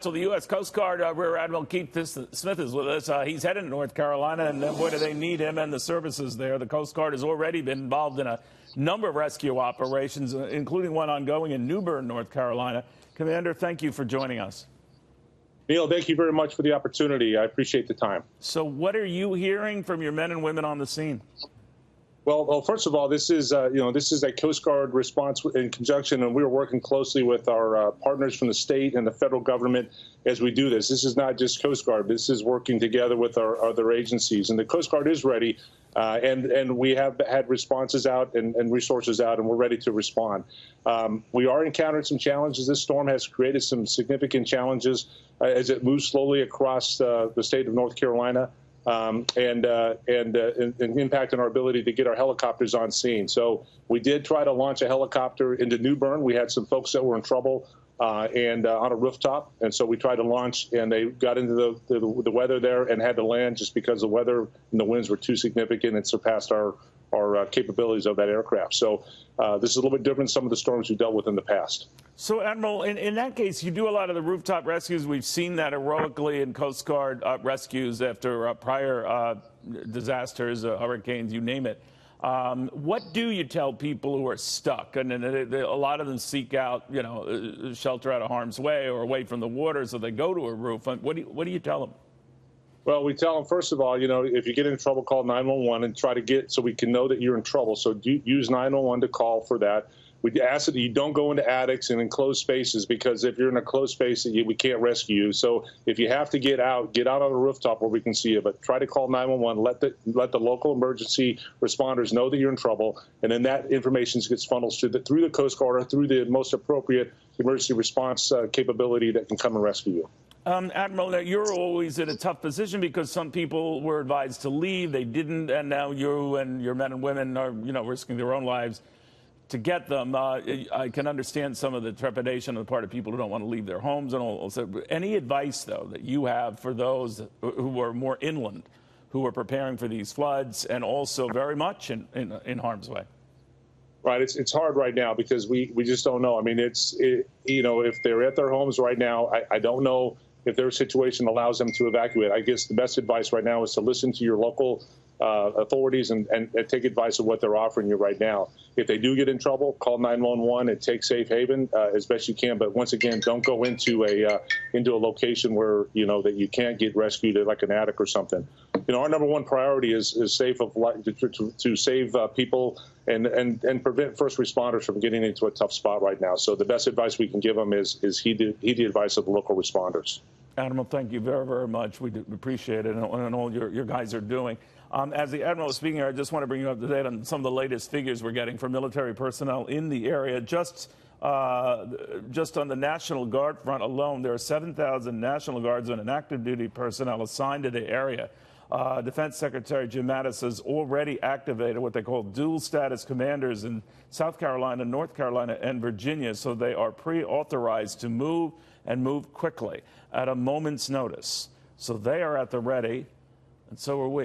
So the U.S. Coast Guard Rear Admiral Keith Smith is with us. He's headed to North Carolina, and boy, do they need him and the services there. The Coast Guard has already been involved in a number of rescue operations, including one ongoing in New Bern, North Carolina. Commander, thank you for joining us. Neil, thank you very much for the opportunity. I appreciate the time. So what are you hearing from your men and women on the scene? Well, first of all, this is a Coast Guard response in conjunction, and we're working closely with our partners from the state and the federal government as we do this. This is not just Coast Guard. This is working together with our other agencies, and the Coast Guard is ready, and we have had responses out and resources out, and we're ready to respond. We are encountering some challenges. This storm has created some significant challenges as it moves slowly across the state of North Carolina. And impact on our ability to get our helicopters on scene. So we did try to launch a helicopter into New Bern. We had some folks that were in trouble and on a rooftop, and so we tried to launch, and they got into the weather there and had to land just because the weather and the winds were too significant and surpassed our capabilities of that aircraft. So this is a little bit different than some of the storms we've dealt with in the past. So, Admiral, in that case, you do a lot of the rooftop rescues. We've seen that heroically in Coast Guard rescues after prior disasters, hurricanes, you name it. What do you tell people who are stuck? And a lot of them seek out, shelter out of harm's way or away from the water, so they go to a roof. What do you tell them? Well, we tell them, first of all, if you get in trouble, call 911 and try to get so we can know that you're in trouble. So use 911 to call for that. We ask that you don't go into attics and enclosed spaces, because if you're in a closed space, we can't rescue you. So if you have to get out on a rooftop where we can see you. But try to call 911. Let the local emergency responders know that you're in trouble, and then that information gets funneled through the Coast Guard or through the most appropriate emergency response capability that can come and rescue you. Admiral, now you're always in a tough position because some people were advised to leave, they didn't, and now you and your men and women are, risking their own lives to get them. I can understand some of the trepidation on the part of people who don't want to leave their homes and all. So any advice, though, that you have for those who are more inland, who are preparing for these floods and also very much in harm's way? Right. It's hard right now because we just don't know. I mean, if they're at their homes right now, I don't know if their situation allows them to evacuate. I guess the best advice right now is to listen to your local authorities and take advice of what they're offering you right now. If they do get in trouble, call 911 and take safe haven as best you can. But once again, don't go into a location where that you can't get rescued, like an attic or something. Our number one priority is to save people and prevent first responders from getting into a tough spot right now. So the best advice we can give them is heed the advice of the local responders. Admiral, thank you very, very much. We appreciate it and all your guys are doing. As the Admiral is speaking here, I just want to bring you up to date on some of the latest figures we're getting from military personnel in the area. Just on the National Guard front alone, there are 7,000 National Guardsmen and active duty personnel assigned to the area. Defense Secretary Jim Mattis has already activated what they call dual status commanders in South Carolina, North Carolina, and Virginia, so they are pre-authorized to move and move quickly at a moment's notice. So they are at the ready, and so are we.